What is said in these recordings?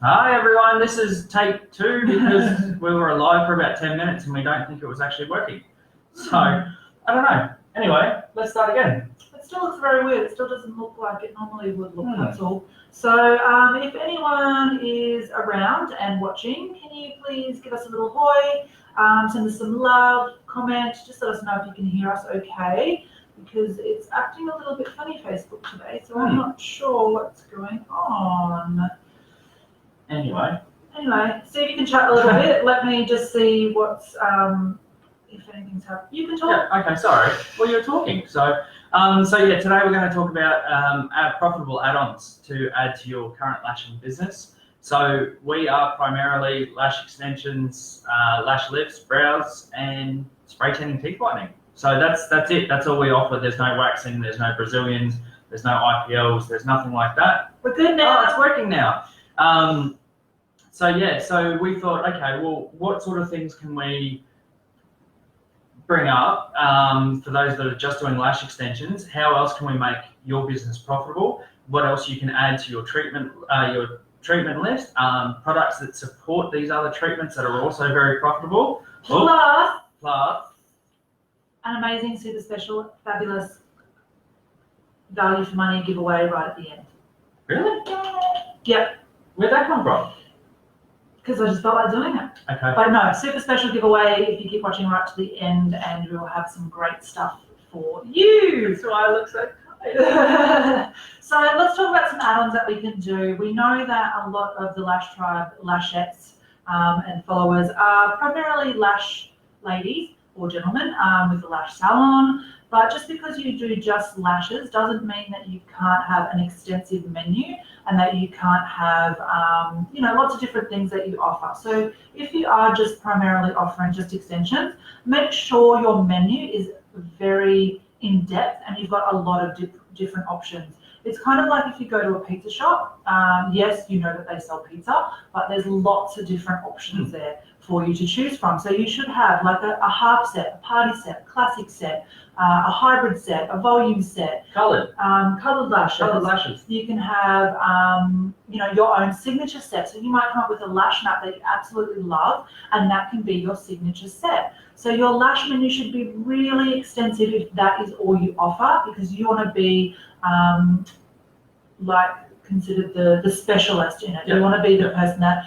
Hi everyone, this is take 2 because we were live for about 10 minutes and we don't think it was actually working. So, I don't know. Anyway, let's start again. It still looks very weird. It still doesn't look like it normally would look, that's all. So if anyone is around and watching, can you please give us a little hoy, send us some love, comment, just let us know if you can hear us okay, because it's acting a little bit funny, Facebook today, so I'm not sure what's going on. Anyway, see if you can chat a little bit. Let me just see what's, if anything's happening. You can talk. Yeah, okay, sorry. Well, you're talking. So yeah, today we're going to talk about our profitable add-ons to add to your current lashing business. So we are primarily lash extensions, lash lifts, brows, and spray tanning teeth whitening. So that's it. That's all we offer. There's no waxing. There's no Brazilians. There's no IPLs. There's nothing like that. We're good now. Oh, it's working now. So we thought, okay, well, what sort of things can we bring up for those that are just doing lash extensions? How else can we make your business profitable? What else you can add to your treatment list? Products that support these other treatments that are also very profitable. Plus an amazing, super special, fabulous value for money giveaway right at the end. Really? Yep. Where'd that come from? Because I just felt like doing it. Okay. But no, super special giveaway if you keep watching right to the end, and we'll have some great stuff for you. That's why I look so tired. So let's talk about some add-ons that we can do. We know that a lot of the Lash Tribe lashettes and followers are primarily lash ladies or gentlemen with the lash salon. But just because you do just lashes doesn't mean that you can't have an extensive menu and that you can't have, lots of different things that you offer. So if you are just primarily offering just extensions, make sure your menu is very in-depth and you've got a lot of different options. It's kind of like if you go to a pizza shop, yes, you know that they sell pizza, but there's lots of different options there for you to choose from. So you should have like a half set, a party set, a classic set, a hybrid set, a volume set, Coloured lashes. You can have, your own signature set. So you might come up with a lash mat that you absolutely love, and that can be your signature set. So your lash menu should be really extensive if that is all you offer, because you want to be considered the specialist in it. You want to be the person that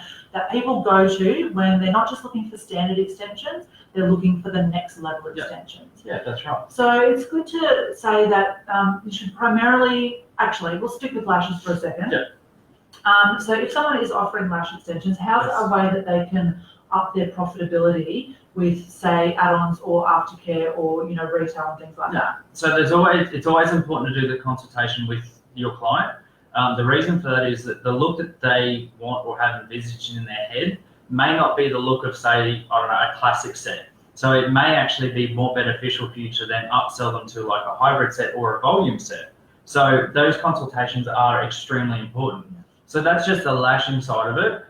people go to when they're not just looking for standard extensions, they're looking for the next level extensions. Yeah, that's right. So it's good to say that you should primarily, actually, we'll stick with lashes for a second. Yeah. So if someone is offering lash extensions, how's a way that they can up their profitability with, say, add-ons or aftercare or retail and things like that? So it's always important to do the consultation with your client. The reason for that is that the look that they want or have envisaged in their head may not be the look of, say, a classic set. So it may actually be more beneficial for you to then upsell them to like a hybrid set or a volume set. So those consultations are extremely important. So that's just the lashing side of it.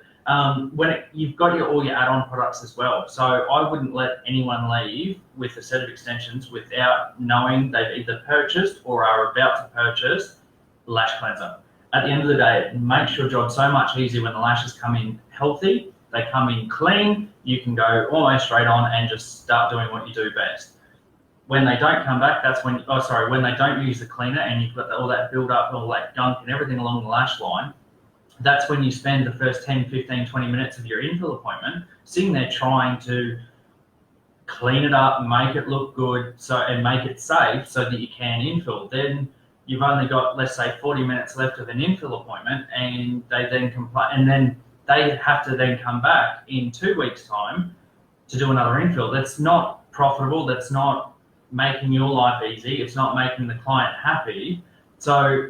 You've got all your add-on products as well. So I wouldn't let anyone leave with a set of extensions without knowing they've either purchased or are about to purchase lash cleanser. At the end of the day, it makes your job so much easier when the lashes come in healthy, they come in clean, you can go almost straight on and just start doing what you do best. When they don't come back, when they don't use the cleaner and you've got all that build up, all that gunk and everything along the lash line, that's when you spend the first 10, 15, 20 minutes of your infill appointment sitting there trying to clean it up, make it look good, and make it safe so that you can infill. Then you've only got, let's say, 40 minutes left of an infill appointment, and they then complain, and then they have to then come back in 2 weeks' time to do another infill. That's not profitable. That's not making your life easy. It's not making the client happy. So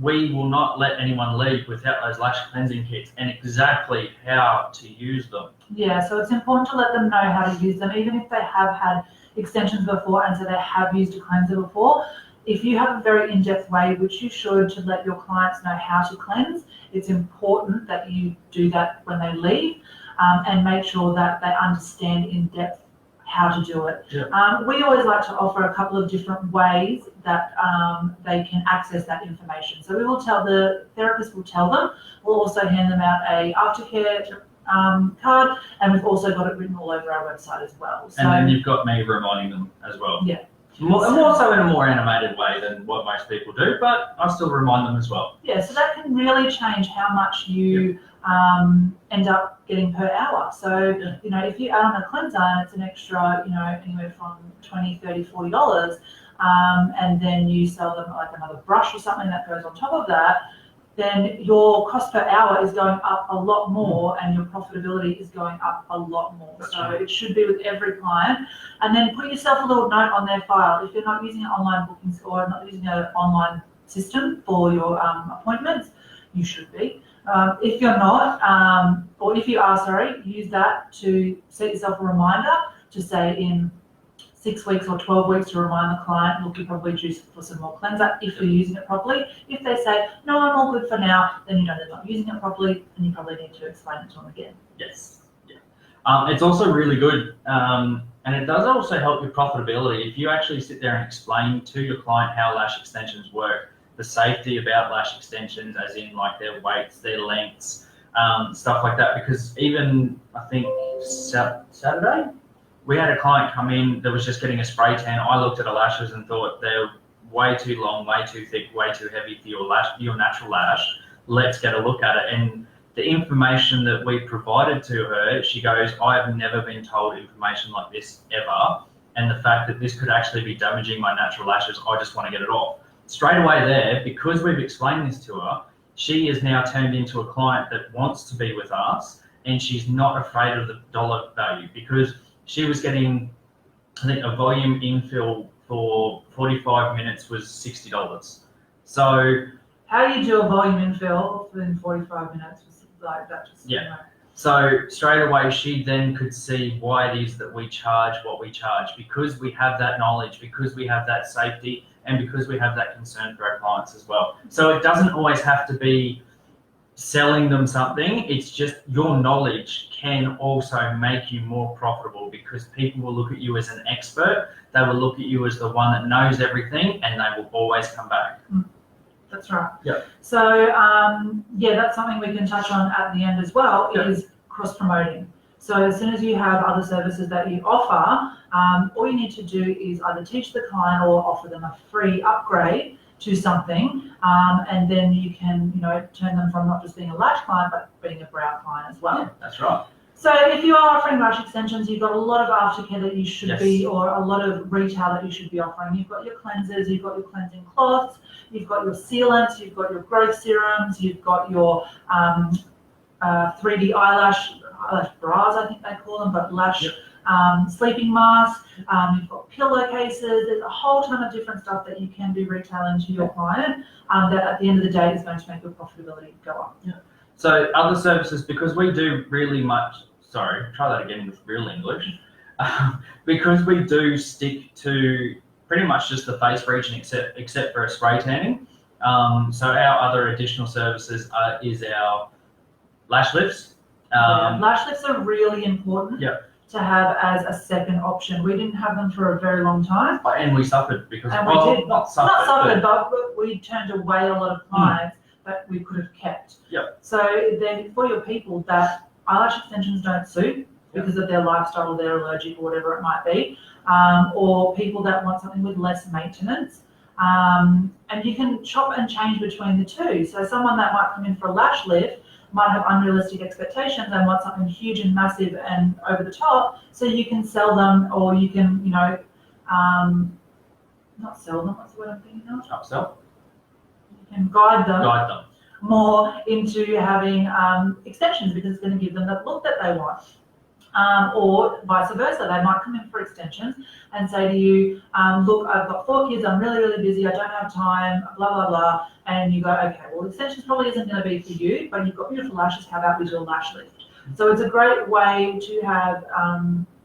we will not let anyone leave without those lash cleansing kits and exactly how to use them. Yeah, so it's important to let them know how to use them, even if they have had extensions before and so they have used a cleanser before. If you have a very in-depth way, which you should, to let your clients know how to cleanse, it's important that you do that when they leave and make sure that they understand in depth how to do it. Yeah. We always like to offer a couple of different ways that they can access that information. So we will tell the therapist will tell them. We'll also hand them out a aftercare card, and we've also got it written all over our website as well. So, and then you've got me reminding them as well. Yeah. More so in a more animated way than what most people do, but I still remind them as well. Yeah, so that can really change how much you end up getting per hour. So, you know, if you add on a cleanser and it's an extra, you know, anywhere from $20, $30, $40, and then you sell them like another brush or something that goes on top of that, then your cost per hour is going up a lot more and your profitability is going up a lot more. That's so right. It should be with every client. And then put yourself a little note on their file. If you're not using an online bookings or not using an online system for your appointments, you should be. If you're not, or if you are, sorry, use that to set yourself a reminder to say in 6 weeks or 12 weeks to remind the client, look, you're probably due for some more cleanser if you're using it properly. If they say, no, I'm all good for now, then you know they're not using it properly and you probably need to explain it to them again. Yes. Yeah. It's also really good, and it does also help with profitability. If you actually sit there and explain to your client how lash extensions work, the safety about lash extensions, as in like their weights, their lengths, stuff like that. Because even, I think, Saturday, we had a client come in that was just getting a spray tan. I looked at her lashes and thought they're way too long, way too thick, way too heavy for your natural lash. Let's get a look at it. And the information that we provided to her, she goes, I have never been told information like this ever. And the fact that this could actually be damaging my natural lashes, I just want to get it off. Straight away there, because we've explained this to her, she is now turned into a client that wants to be with us, and she's not afraid of the dollar value, because she was getting, I think, a volume infill for 45 minutes was $60. So how do you do a volume infill within 45 minutes? Like that just, yeah. You know. So straight away, she then could see why it is that we charge what we charge, because we have that knowledge, because we have that safety, and because we have that concern for our clients as well. So it doesn't always have to be selling them something. It's just your knowledge can also make you more profitable, because people will look at you as an expert. They will look at you as the one that knows everything, and they will always come back. That's right. Yeah. So yeah, that's something we can touch on at the end as well. Yeah. Is cross-promoting. So as soon as you have other services that you offer, all you need to do is either teach the client or offer them a free upgrade to something, and then you can, you know, turn them from not just being a lash client but being a brow client as well. Yeah, that's right. So if you are offering lash extensions, you've got a lot of aftercare that you should Yes. be, or a lot of retail that you should be offering. You've got your cleansers, you've got your cleansing cloths, you've got your sealants, you've got your growth serums, you've got your 3D eyelash bras, I think they call them, but lash Yep. sleeping masks. You've got pillowcases. There's a whole ton of different stuff that you can be retailing to your client that at the end of the day is going to make your profitability go up. Yeah. So other services, because we do really much, sorry, try that again with real English, because we do stick to pretty much just the face region except for a spray tanning. So our other additional services is our lash lifts. Lash lifts are really important to have as a second option. We didn't have them for a very long time. And we suffered because, And well, we did. not suffered, but we turned away a lot of clients that we could have kept. Yep. So then for your people that eyelash extensions don't suit because of their lifestyle or they're allergic or whatever it might be, or people that want something with less maintenance, and you can chop and change between the two. So someone that might come in for a lash lift might have unrealistic expectations and want something huge and massive and over the top, so you can sell them, or you can, you know, not sell them, what's the word I'm thinking of? Upsell. You can guide them more into having extensions, because it's going to give them the look that they want. Or vice versa, they might come in for extensions and say to you, look, I've got 4 kids, I'm really, really busy, I don't have time, blah, blah, blah. And you go, okay, well, extensions probably isn't going to be for you, but you've got beautiful lashes, how about we do a lash lift? So it's a great way to have,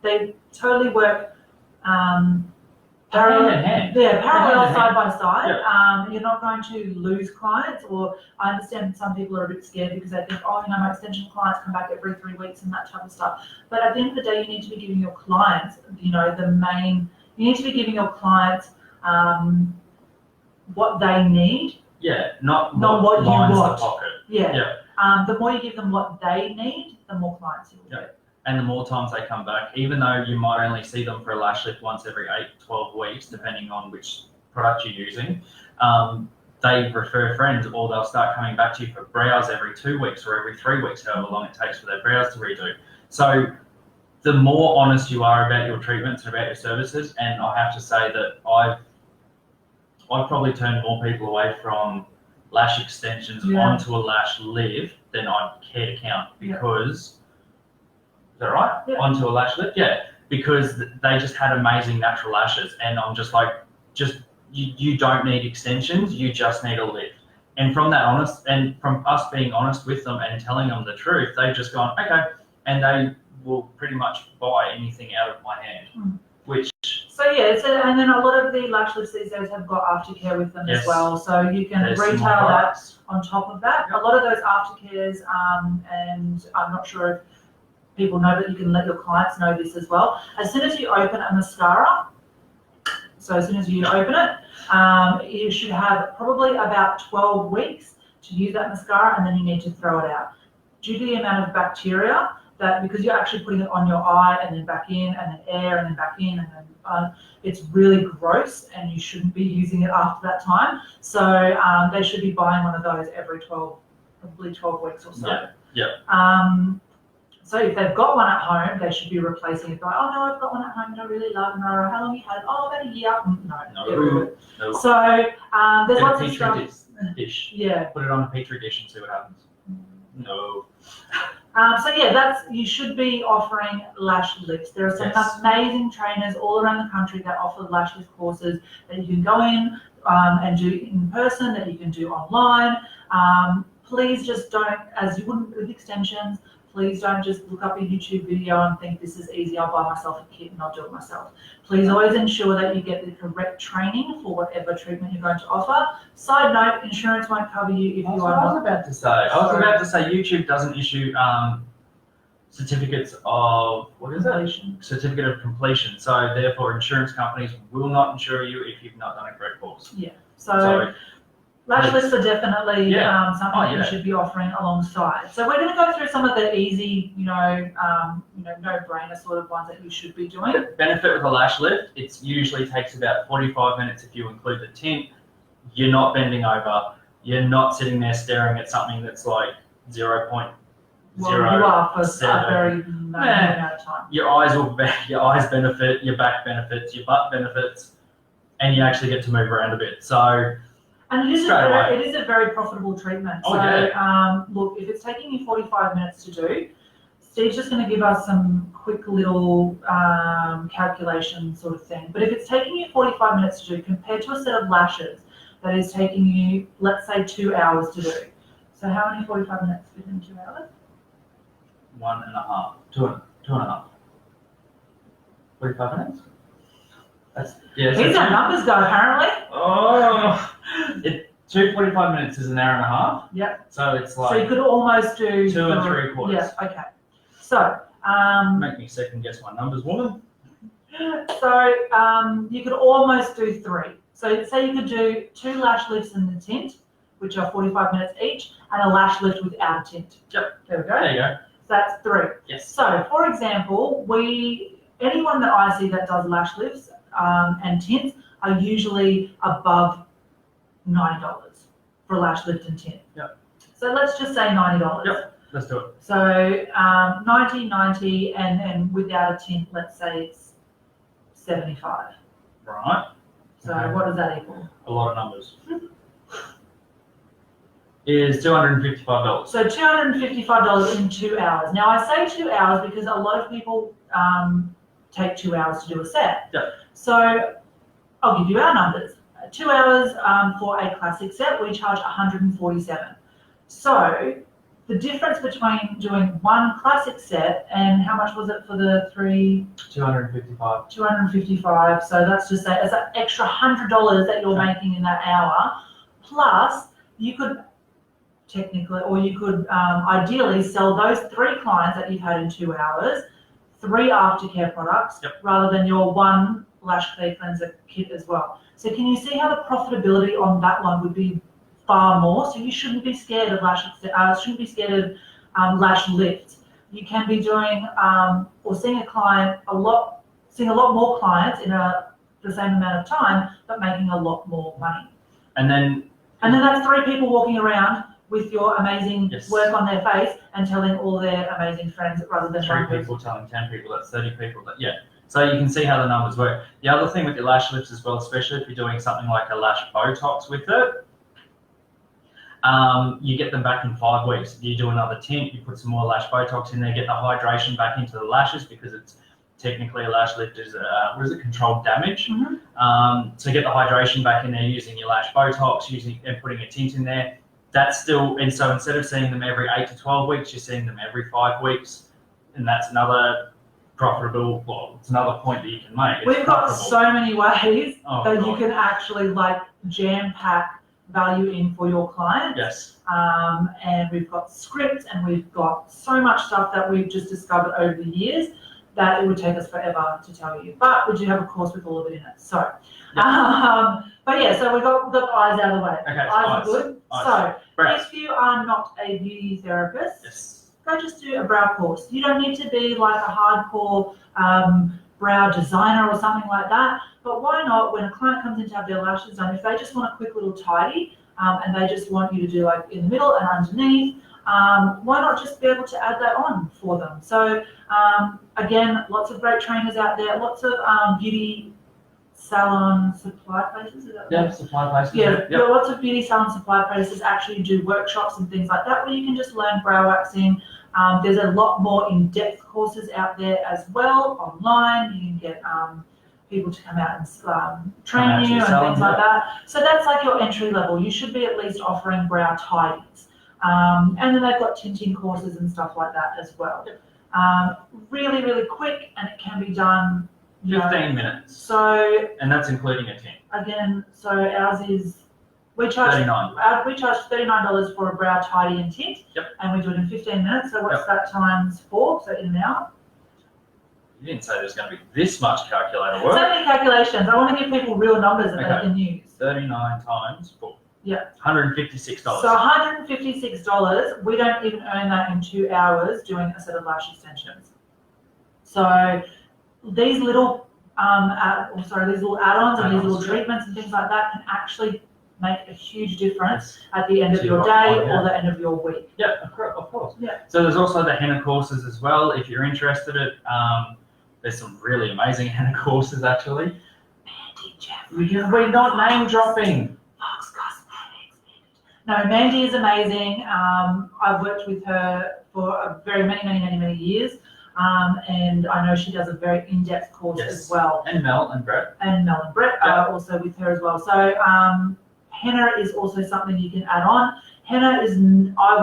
they totally work Hand in hand. Yeah, parallel Hand in side hand. by side. You're not going to lose clients, or I understand some people are a bit scared because they think, oh, my extension clients come back every 3 weeks and that type of stuff. But at the end of the day, you need to be giving your clients, you need to be giving your clients what they need. Yeah, not what you lines want. the pocket. Yeah. The more you give them what they need, the more clients you will get. And the more times they come back, even though you might only see them for a lash lift once every 8 to 12 weeks, depending on which product you're using, they refer friends, or they'll start coming back to you for brows every 2 weeks or every 3 weeks, however long it takes for their brows to redo. So the more honest you are about your treatments and about your services, and I have to say that I've probably turned more people away from lash extensions onto a lash lift than I'd care to count, because is that right? Yeah. Onto a lash lift, because they just had amazing natural lashes, and I'm just like, you don't need extensions, you just need a lift. And from us being honest with them and telling them the truth, they've just gone, okay, and they will pretty much buy anything out of my hand, and then a lot of the lash lifts these days have got aftercare with them as well, so you can retail that on top of that. Yep. A lot of those aftercares, and I'm not sure if people know, but you can let your clients know this as well. As soon as you open a mascara, so as soon as you open it, you should have probably about 12 weeks to use that mascara, and then you need to throw it out. Due to the amount of bacteria, that because you're actually putting it on your eye and then back in and then air and then back in, and then it's really gross, and you shouldn't be using it after that time. So they should be buying one of those every 12 weeks or so. So if they've got one at home, they should be replacing it. Like, oh no, I've got one at home that I really love, and how long you had it? Oh, about a year. No. So there's lots of stuff. Dish. Yeah. Put it on a petri dish and see what happens. No. You should be offering lash lifts. There are some amazing trainers all around the country that offer lash lift courses that you can go in and do in person, that you can do online. Please just don't, as you wouldn't with extensions, please don't just look up a YouTube video and think this is easy, I'll buy myself a kit and I'll do it myself. Please always ensure that you get the correct training for whatever treatment you're going to offer. Side note, insurance won't cover you if you are not. I was about to say YouTube doesn't issue certificates of, certificate of completion. So therefore insurance companies will not insure you if you've not done a correct course. Yeah. So lash lifts are definitely something that you should be offering alongside. So we're going to go through some of the easy, no-brainer sort of ones that you should be doing. The benefit with a lash lift, it usually takes about 45 minutes if you include the tint. You're not bending over. You're not sitting there staring at something that's like 0.07. Well, you are for a very amount of time. Your eyes benefit, your back benefits, your butt benefits, and you actually get to move around a bit. So. And it is a very profitable treatment. Look, if it's taking you 45 minutes to do, Steve's just going to give us some quick little calculation sort of thing. But if it's taking you 45 minutes to do, compared to a set of lashes that is taking you, let's say, 2 hours to do. So how many 45 minutes within 2 hours? 1.5. 2.5. 45 minutes? He's our numbers guy, apparently. Oh, 2.45 minutes is an hour and a half. Yep. So it's like. So you could almost do 2 3/4. Yeah. Okay. So. Make me second guess my numbers, woman. So you could almost do 3. So say you could do 2 lash lifts in the tint, which are 45 minutes each, and a lash lift without a tint. Yep. There we go. There you go. So that's 3. Yes. So for example, anyone that I see that does lash lifts and tints are usually above $90 for a lash lift and tint. Yep. So let's just say $90. Yep. Let's do it. So 90, and without a tint, let's say it's 75. Right. So what does that equal? A lot of numbers. Is $255. So $255 in 2 hours. Now I say 2 hours because a lot of people take 2 hours to do a set. Yep. So I'll give you our numbers. 2 hours for a classic set, we charge $147. So the difference between doing one classic set and how much was it for the 3? 255. 255. So that's just say it's an extra $100 that you're making in that hour. Plus, you could technically, or you could ideally sell those 3 clients that you've had in 2 hours, 3 aftercare products, rather than your 1 lash clay cleanser kit as well. So can you see how the profitability on that one would be far more? So you shouldn't be scared of lash lift. You can be doing or seeing a lot more clients in the same amount of time, but making a lot more money. And then that's 3 people walking around with your amazing work on their face and telling all their amazing friends rather than 3 people telling 10 people. That's 30 people. So you can see how the numbers work. The other thing with your lash lifts as well, especially if you're doing something like a lash Botox with it, you get them back in 5 weeks. You do another tint, you put some more lash Botox in there, get the hydration back into the lashes because it's technically a lash lift is controlled damage. So get the hydration back in there using your lash Botox, and putting a tint in there. That's still, and so instead of seeing them every 8 to 12 weeks, you're seeing them every 5 weeks, and that's another profitable. Well, it's another point that you can make. We've got so many ways that you can actually jam pack value in for your clients. Yes. And we've got scripts and we've got so much stuff that we've just discovered over the years that it would take us forever to tell you. But we do have a course with all of it in it. So, so we got the eyes out of the way. Okay, eyes are good. Eyes. So, if you are not a beauty therapist, go just do a brow course. You don't need to be like a hardcore brow designer or something like that. But why not, when a client comes in to have their lashes done, if they just want a quick little tidy and they just want you to do like in the middle and underneath, why not just be able to add that on for them? So again, lots of great trainers out there, lots of beauty salon supply places. Is that right? Supply places. Yeah, lots of beauty salon supply places actually do workshops and things like that where you can just learn brow waxing. There's a lot more in-depth courses out there as well online. You can get people to come out and train you and things like that. So that's like your entry level. You should be at least offering brow tidies. And then they've got tinting courses and stuff like that as well. Really, really quick, and it can be done 15 minutes. So, and that's including a tint. Again, so ours is we charge $39 for a brow tidy and tint, and we do it in 15 minutes. So what's that times 4? So in an hour. You didn't say there's going to be this much calculator work. So many calculations. I want to give people real numbers that they can use. 39 times 4. Yeah. $156. So $156, we don't even earn that in 2 hours doing a set of lash extensions. So these little these little add-ons and these little treatments and things like that can actually make a huge difference at the end of your day or the end of your week. Yeah, of course. Yeah. So there's also the henna courses as well. If you're interested in there's some really amazing henna courses actually. Mandy Jeffrey. We're not name dropping. No, Mandy is amazing. I've worked with her for many years. And I know she does a very in-depth course as well. And Mel and Brett. Are also with her as well. So henna is also something you can add on. Henna is, I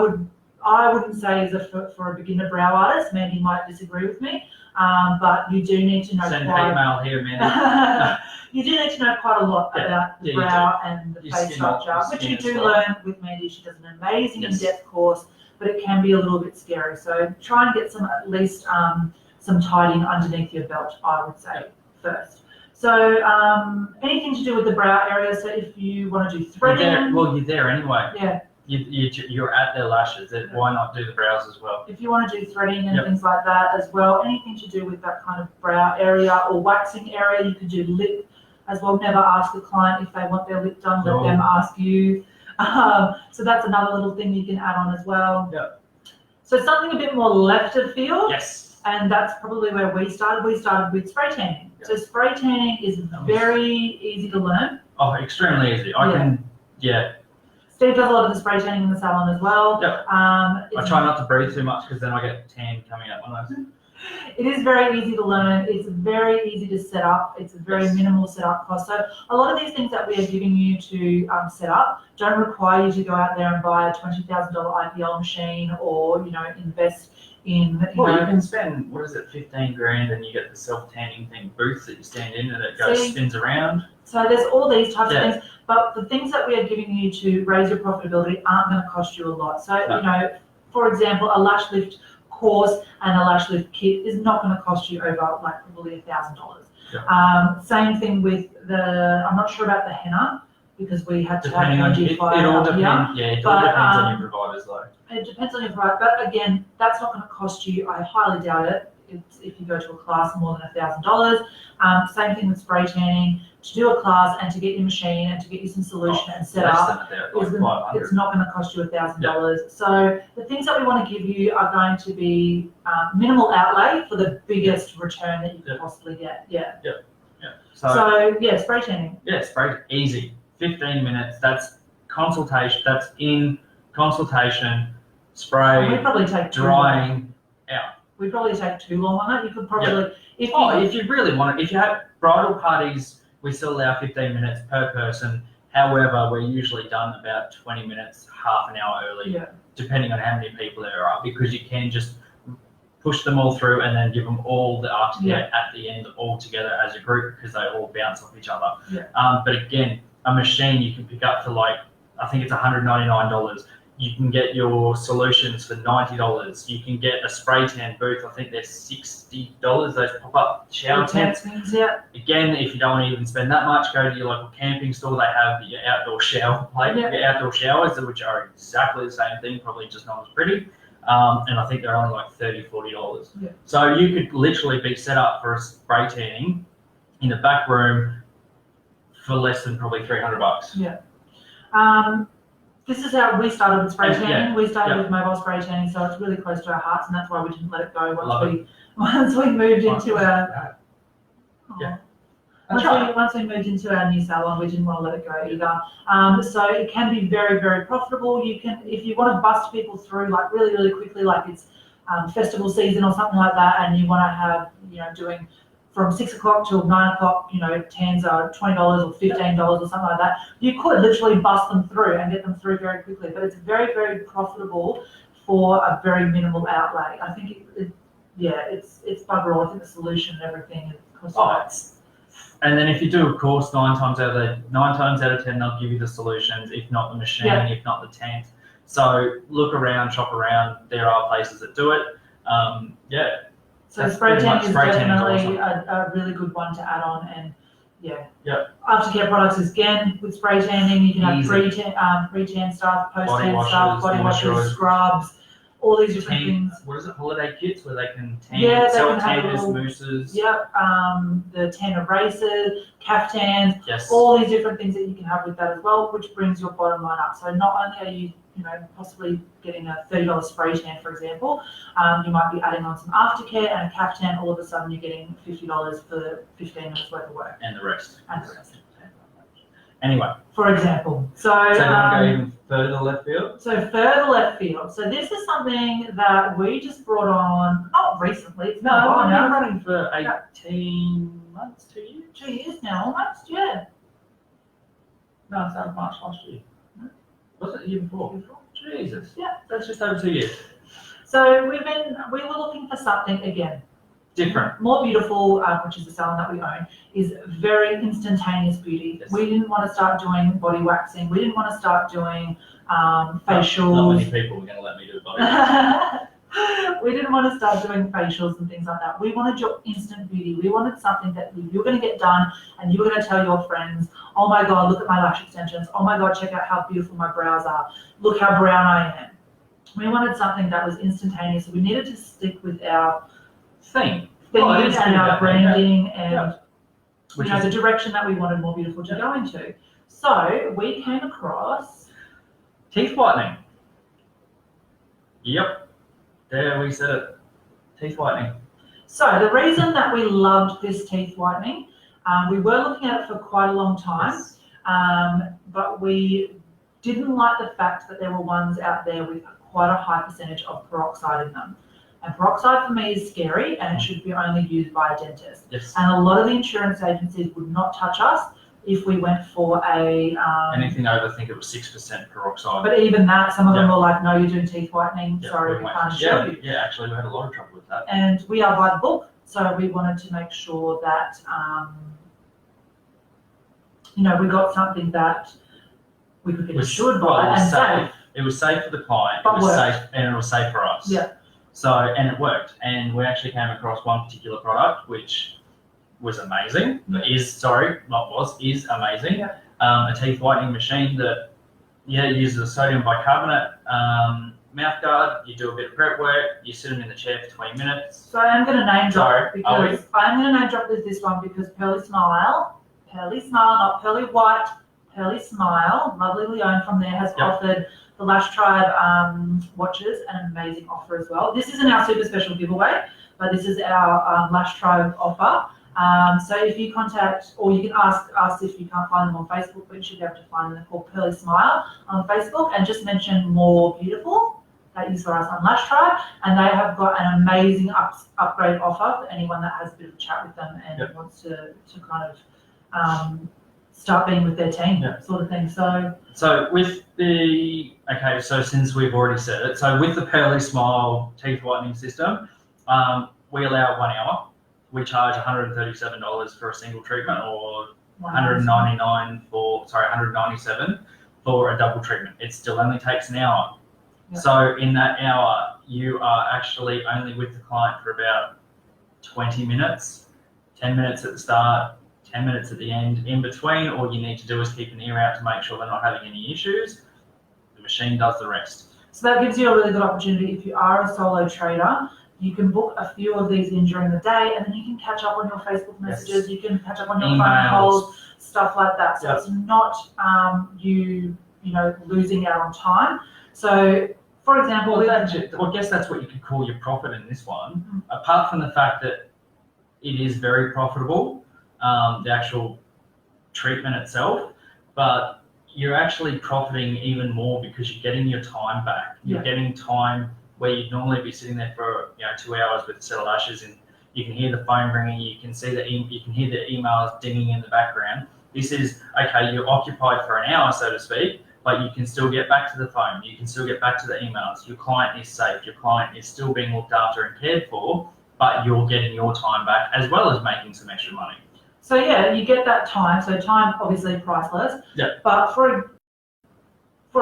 wouldn't say is for a beginner brow artist. Mandy might disagree with me, but you do need to know. Send hate mail here, Mandy. You do need to know quite a lot about the brow and the face structure, which you do learn with Mandy. She does an amazing in-depth course, but it can be a little bit scary. So try and get at least some tidying underneath your belt, I would say, first. So anything to do with the brow area. So if you want to do threading. You're there anyway. Yeah. You're at their lashes. Why not do the brows as well? If you want to do threading and things like that as well, anything to do with that kind of brow area or waxing area, you could do lip as well. Never ask the client if they want their lip done, let them ask you. So that's another little thing you can add on as well. Yeah. So something a bit more left of field. Yes. And that's probably where we started. We started with spray tanning. Yeah. So spray tanning is very easy to learn. Oh, extremely easy. Steve does a lot of the spray tanning in the salon as well. Yep. I try not to breathe too much because then I get tan coming out my nose. It is very easy to learn. It's very easy to set up. It's a very minimal setup cost. So a lot of these things that we are giving you to set up don't require you to go out there and buy a $20,000 IPL machine or, you know, invest in. You can spend, what is it, 15 grand, and you get the self-tanning thing booth that you stand in and it spins around. So there's all these types of things, but the things that we are giving you to raise your profitability aren't going to cost you a lot. So, you know, for example, a lash lift course and a lash lift kit is not going to cost you over like probably $1,000. Same thing with I'm not sure about the henna because we had to depending have on it all depends. It all depends on your providers though. It depends on your provider, but again, that's not going to cost you. I highly doubt it. If you go to a class more than $1,000. Same thing with spray tanning. To do a class and to get your machine and to get you some solution and set up, it's not going to cost you $1,000. So the things that we want to give you are going to be minimal outlay for the biggest return that you can possibly get. So spray tanning. Yeah, spray easy. 15 minutes. That's consultation. That's in consultation. Spray. We probably take drying out. We probably take too long on it. You could probably if you really want it. If you have bridal parties, we still allow 15 minutes per person. However, we're usually done about 20 minutes, half an hour early, depending on how many people there are, because you can just push them all through and then give them all the aftercare at the end all together as a group because they all bounce off each other. But again, a machine you can pick up for like, I think it's $199. You can get your solutions for $90. You can get a spray tan booth. I think they're $60. Those pop-up shower tents. Again, if you don't want to even spend that much, go to your local camping store. They have your outdoor shower plate, your outdoor showers, which are exactly the same thing, probably just not as pretty. And I think they're only like $30, $40. So you could literally be set up for a spray tanning in the back room for less than probably $300. This is how we started with spray tanning. We started with mobile spray tanning, so it's really close to our hearts, and that's why we didn't let it go once we moved into our once we moved into our new salon. We didn't want to let it go either. So it can be very, very profitable. You can, if you want to bust people through like really, really quickly, like it's festival season or something like that, and you want to have, you know, doing from 6 o'clock till 9 o'clock, you know, tans are $20 or $15 or something like that. You could literally bust them through and get them through very quickly, but it's very, very profitable for a very minimal outlay. I think it's bugger all. I think the solution and everything costs. And then if you do a course, 9 times out of 10, they'll give you the solutions. If not the machine, if not the tent. So look around, shop around. There are places that do it. So spray tan is definitely a really good one to add on, and aftercare products is again with spray tanning. You can have pre-tan stuff, post-tan stuff, body washes, scrubs, all these different things. What is it? Holiday kits where they can tan, self-tanners, mousses. The tan erasers, caftans, all these different things that you can have with that as well, which brings your bottom line up. So not only are you possibly getting a $30 spray tan, for example, you might be adding on some aftercare and a caftan. All of a sudden, you're getting $50 for 15 minutes worth of work. And the rest. Anyway. For example. So you want to go even further left field? So further left field. So this is something that we just brought on, not recently. It's been running for 18 months, 2 years? 2 years now, almost, No, it's out of March last year. Was it the year before? Jesus. Yeah, that's just over 2 years. So we were looking for something again different, more beautiful, which is the salon that we own, is very instantaneous beauty. We didn't want to start doing body waxing. We didn't want to start doing facials. Not many people were going to let me do body waxing. We didn't want to start doing facials and things like that. We wanted your instant beauty. We wanted something that you're going to get done and you were going to tell your friends, oh my God, look at my lash extensions. Oh my God, check out how beautiful my brows are. Look how brown I am. We wanted something that was instantaneous. We needed to stick with our theme and our branding and the direction that we wanted More Beautiful to go into. So we came across teeth whitening. Yep. There we said it. Teeth whitening. So the reason that we loved this teeth whitening, we were looking at it for quite a long time, but we didn't like the fact that there were ones out there with quite a high percentage of peroxide in them. And peroxide for me is scary, and it should be only used by a dentist. Yes. And a lot of the insurance agencies would not touch us if we went for a anything over, I think it was 6% peroxide. But even that, some of them were like, "No, you're doing teeth whitening. Sorry, we can't show you." Yeah, actually, we had a lot of trouble with that. And we are by the book, so we wanted to make sure that we got something that we could get assured by and safe. It was safe for the client, But it was worked. safe, and it was safe for us. Yeah. So, and it worked. And we actually came across one particular product which was amazing. Is amazing. Yeah. A teeth whitening machine that, uses a sodium bicarbonate mouth guard. You do a bit of prep work. You sit them in the chair for 20 minutes. So I am going to name drop Sorry, this one because Pearly Smile, not Pearly White, Pearly Smile, lovely Leone from there has offered the Lash Tribe watches an amazing offer as well. This isn't our super special giveaway, but this is our Lash Tribe offer. So if you contact, or you can ask us if you can't find them on Facebook, but you should be able to find them. They're called Pearly Smile on Facebook, and just mention More Beautiful. That is for us on Lash Tribe, and they have got an amazing upgrade offer for anyone that has a bit of a chat with them and wants to kind of start being with their team, sort of thing. So with so since we've already said it, so with the Pearly Smile teeth whitening system, we allow 1 hour. We charge $137 for a single treatment, or $197 for a double treatment. It still only takes an hour. Yep. So in that hour, you are actually only with the client for about 20 minutes, 10 minutes at the start, 10 minutes at the end. In between, all you need to do is keep an ear out to make sure they're not having any issues. The machine does the rest. So that gives you a really good opportunity. If you are a solo trader, you can book a few of these in during the day, and then you can catch up on your Facebook messages. You can catch up on your phone calls, stuff like that. So it's not you losing out on time. So, for example, I guess that's what you could call your profit in this one. Apart from the fact that it is very profitable, the actual treatment itself, but you're actually profiting even more because you're getting your time back. You're getting time where you'd normally be sitting there for 2 hours with a set of lashes, and you can hear the phone ringing, you can see you can hear the emails dinging in the background. This is you're occupied for an hour, so to speak, but you can still get back to the phone, you can still get back to the emails. Your client is safe, your client is still being looked after and cared for, but you're getting your time back as well as making some extra money. So you get that time. So time obviously priceless. Yeah. But for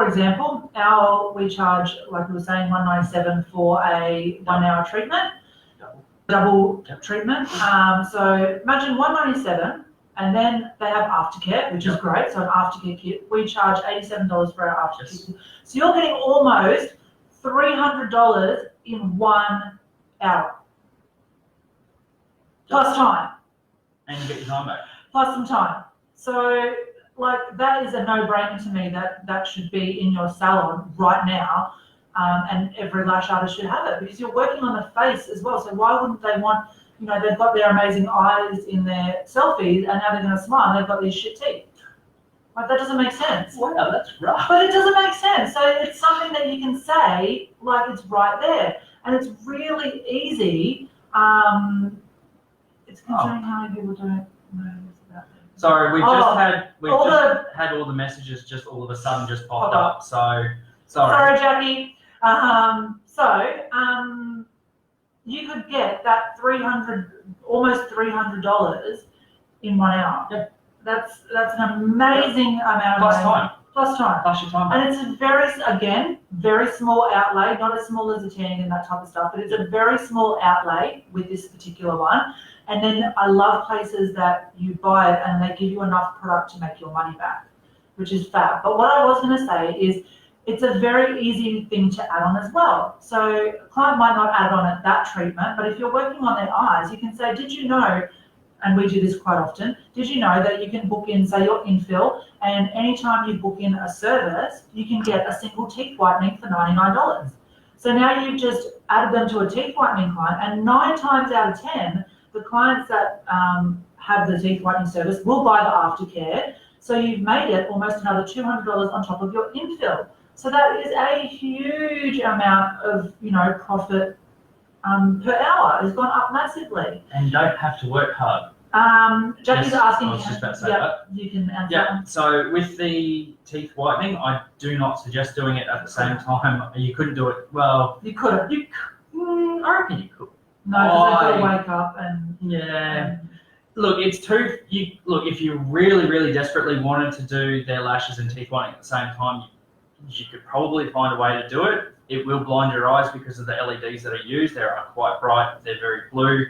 example, we charge, like we were saying, $197 for a 1 hour treatment, double treatment. So imagine $197, and then they have aftercare, which is great. So an aftercare kit, we charge $87 for our aftercare kit. So you're getting almost $300 in 1 hour, plus time. And you get your time back. Plus some time. So that is a no-brainer to me that should be in your salon right now, and every lash artist should have it, because you're working on the face as well. So why wouldn't they want, they've got their amazing eyes in their selfies, and now they're going to smile, and they've got these shit teeth. That doesn't make sense. Wow, that's rough. But it doesn't make sense. So it's something that you can say, it's right there. And it's really easy. It's concerning how many people don't know about it. Sorry, we've had all the messages just all of a sudden just popped up. So sorry, Jackie. You could get that almost $300 in 1 hour. Yep. That's an amazing amount of money. Plus time. Plus your time. And it's a very small outlay, not as small as a tanning and that type of stuff, but it's a very small outlay with this particular one. And then I love places that you buy it and they give you enough product to make your money back, which is fab. But what I was going to say is it's a very easy thing to add on as well. So a client might not add on at that treatment, but if you're working on their eyes, you can say, did you know, and we do this quite often, did you know that you can book in, say, your infill, and anytime you book in a service, you can get a single teeth whitening for $99. So now you've just added them to a teeth whitening client, and 9 times out of 10, the clients that have the teeth whitening service will buy the aftercare. So you've made it almost another $200 on top of your infill. So that is a huge amount of, profit per hour has gone up massively. And you don't have to work hard. Jackie's Yes, asking. I was just about to say yep, that. You can answer. Yeah, so with the teeth whitening, I do not suggest doing it at the same time. You couldn't do it, well, You could. I reckon you could. No, because they've got to wake up and. Yeah. Look, if you really, really desperately wanted to do their lashes and teeth whitening at the same time, you could probably find a way to do it. It will blind your eyes because of the LEDs that are used. They are quite bright. They're very blue.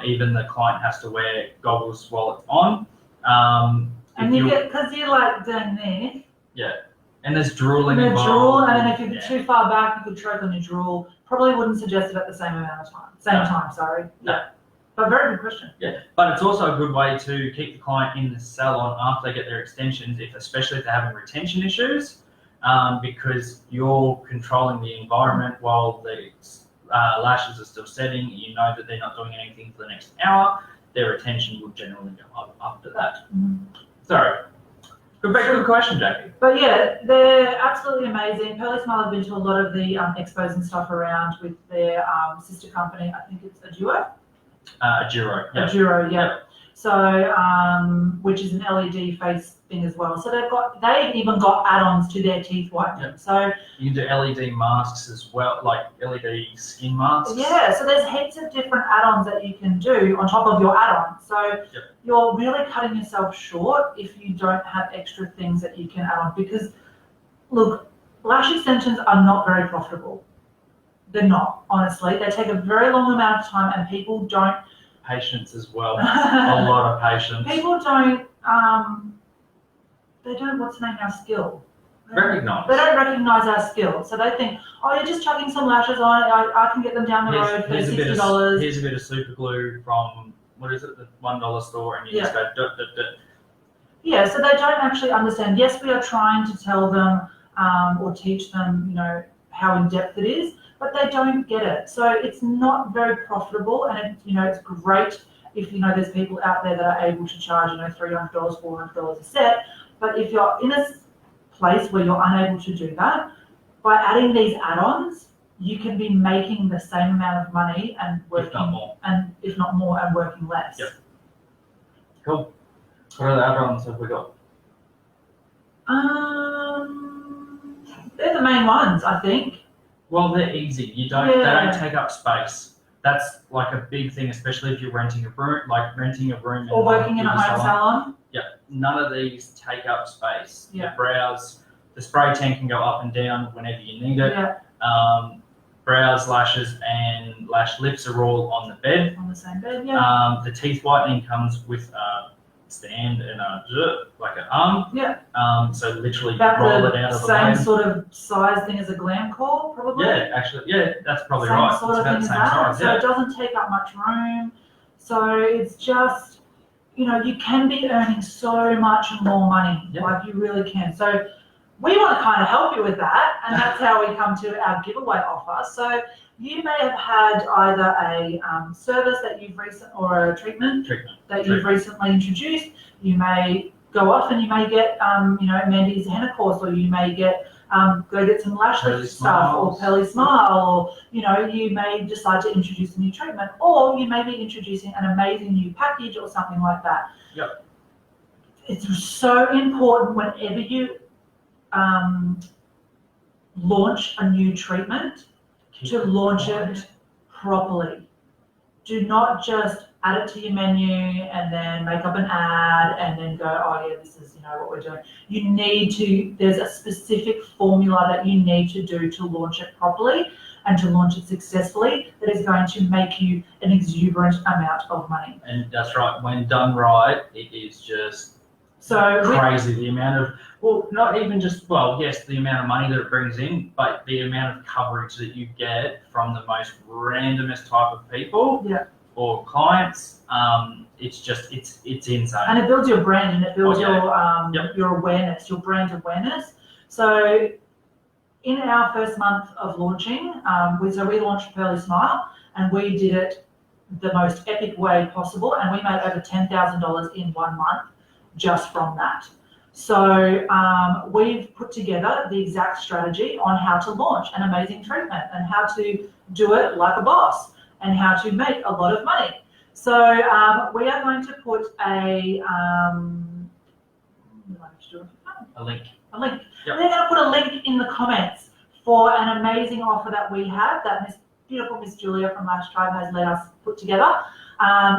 Even the client has to wear goggles while it's on. And you get, because you're like doing this. Yeah. And there's drooling And involved. drool, and then if you're too far back, you could choke on your drool. Probably wouldn't suggest it at the same amount of time. Time, sorry. No. Yeah. But very good question. Yeah, but it's also a good way to keep the client in the salon after they get their extensions, especially if they're having retention issues, because you're controlling the environment while the lashes are still setting. You know that they're not doing anything for the next hour. Their retention will generally go up after that. Mm-hmm. Sorry. Good question, Jackie. But yeah, they're absolutely amazing. Pearly Smile have been to a lot of the expos and stuff around with their sister company. I think it's a duo. A Giro. Yeah. A Giro, yeah. So, which is an LED face thing as well. So they've even got add-ons to their teeth whitening. Yep. So you can do LED masks as well, like LED skin masks. Yeah, so there's heaps of different add-ons that you can do on top of your add-on. So you're really cutting yourself short if you don't have extra things that you can add on. Because look, lash extensions are not very profitable. They're not, honestly. They take a very long amount of time, and people don't. Patience as well. A lot of patience. People don't. They don't. What's the name? Our skill. Recognize. They don't recognize our skill, so they think, oh, you're just chucking some lashes on. I can get them down the road for $60. Here's a bit of super glue from what is it, the $1 store, and you just go. Yeah, so they don't actually understand. Yes, we are trying to tell them or teach them, you know, how in depth it is. But they don't get it. So it's not very profitable, and it's great if there's people out there that are able to charge $300, $400 a set. But if you're in a place where you're unable to do that, by adding these add-ons, you can be making the same amount of money and working, if not more, and working less. Yep. Cool. What other add-ons have we got? They're the main ones, I think. Well, they're easy. They don't take up space. That's like a big thing, especially if you're renting a room. Or working in a home salon. Yeah, none of these take up space. Yeah. The spray tan can go up and down whenever you need it. Yeah. Brows, lashes, and lash lips are all on the bed. On the same bed, yeah. The teeth whitening comes with a stand and like an arm. Yeah. So literally roll it out of the same blade. sort of size thing as a glam core, probably. Yeah, actually, that's probably same right. Sort of thing as that. So it doesn't take up much room. So it's just, you can be earning so much more money. Yeah. Like you really can. So we want to kind of help you with that, and that's how we come to our giveaway offer. So you may have had either a service that you've or a treatment that you've recently introduced. You may go off and you may get, Mandy's henna course, or you may get go get some lash lift stuff, or Pearly Smile, or you may decide to introduce a new treatment, or you may be introducing an amazing new package or something like that. Yep. It's so important whenever you launch a new treatment to launch it properly. Do not just add it to your menu and then make up an ad and then go, oh yeah, this is what we're doing. You need to, there's a specific formula that you need to do to launch it properly and to launch it successfully that is going to make you an exuberant amount of money. And that's right, when done right, it is just crazy. The amount of, not even just, yes, the amount of money that it brings in, but the amount of coverage that you get from the most randomest type of people or clients. It's insane. And it builds your brand, and it builds your awareness, your brand awareness. So in our first month of launching, we launched Pearly Smile, and we did it the most epic way possible, and we made over $10,000 in 1 month just from that. So we've put together the exact strategy on how to launch an amazing treatment and how to do it like a boss. and how to make a lot of money. So we are going to put a link. A link. Yep. We're going to put a link in the comments for an amazing offer that we have that beautiful Miss Julia from Lash Tribe has let us put together.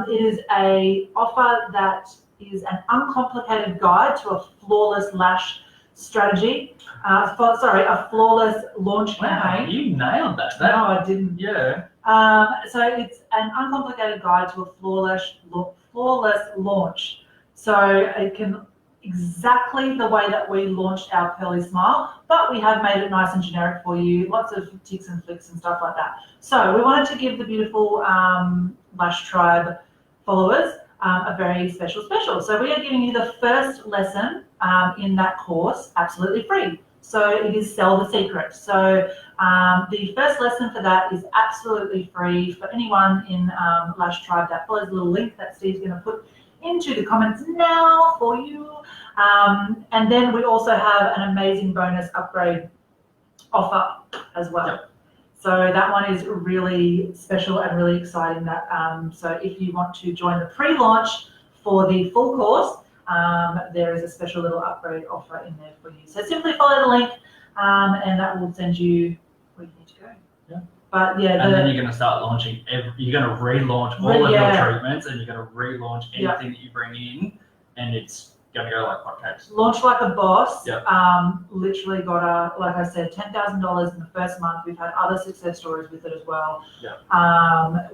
It is a offer that is an uncomplicated guide to a flawless lash strategy. A flawless launch campaign. You nailed that. No, I didn't. Yeah. So it's an uncomplicated guide to a flawless launch. So it can exactly the way that we launched our Pearly Smile, but we have made it nice and generic for you. Lots of ticks and flicks and stuff like that. So we wanted to give the beautiful Lash Tribe followers a very special. So we are giving you the first lesson in that course absolutely free. So it is Sell the Secret. So the first lesson for that is absolutely free for anyone in Lash Tribe that follows the little link that Steve's going to put into the comments now for you. And then we also have an amazing bonus upgrade offer as well. Yep. So that one is really special and really exciting. That so if you want to join the pre-launch for the full course, there is a special little upgrade offer in there for you. So simply follow the link, and that will send you where you need to go. Yeah. But yeah, and then you're going to start launching. You're going to relaunch all of your treatments, and you're going to relaunch anything that you bring in, and it's going to go like hotcakes. Launch like a boss. Yep. Literally got like I said, $10,000 in the first month. We've had other success stories with it as well. Yep.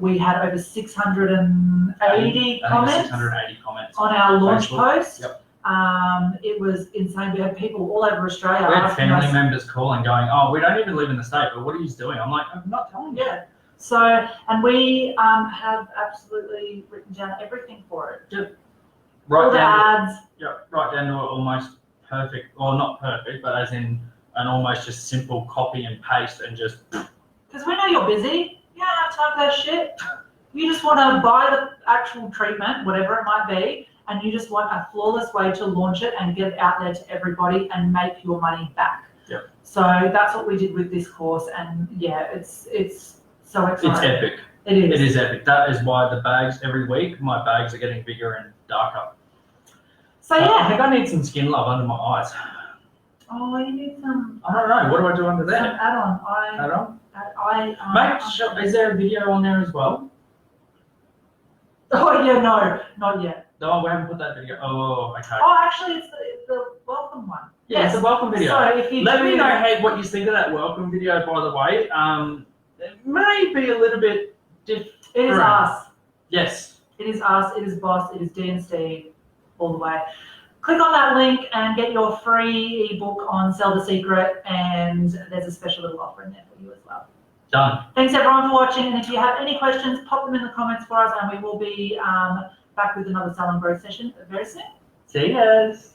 We had over 680 comments. 680 comments on our launch post. Yep. It was insane. We had people all over Australia. We had family members calling, going, "Oh, we don't even live in the state, but what are you doing?" I'm like, "I'm not telling you." Yeah. So, and we have absolutely written down everything for it. Yep. All the ads. Right down to almost perfect, or not perfect, but as in an almost just simple copy and paste and just. Because we know you're busy. You don't have time for that shit. You just want to buy the actual treatment, whatever it might be, and you just want a flawless way to launch it and get it out there to everybody and make your money back. Yep. So that's what we did with this course, and yeah, it's so exciting. It's epic. It is. It is epic. That is why the bags every week, my bags are getting bigger and darker. So yeah. I think I need some skin love under my eyes. Oh, you need some. I don't know. What do I do under there? Some add-on. Add-on? Mate, is there a video on there as well? Oh yeah, no, not yet. No, we haven't put that video. Oh, okay. Oh, actually, it's the welcome one. Yeah, it's the welcome video. So if you let me know what you think of that welcome video. By the way, it may be a little bit different. It is us. Yes. It is us. It is Boss. It is Dee and Steve. All the way. Click on that link and get your free ebook on Sell the Secret, and there's a special little offer in there for you as well. Done. Thanks everyone for watching, and if you have any questions, pop them in the comments for us, and we will be back with another Salon Growth session very soon. See you guys.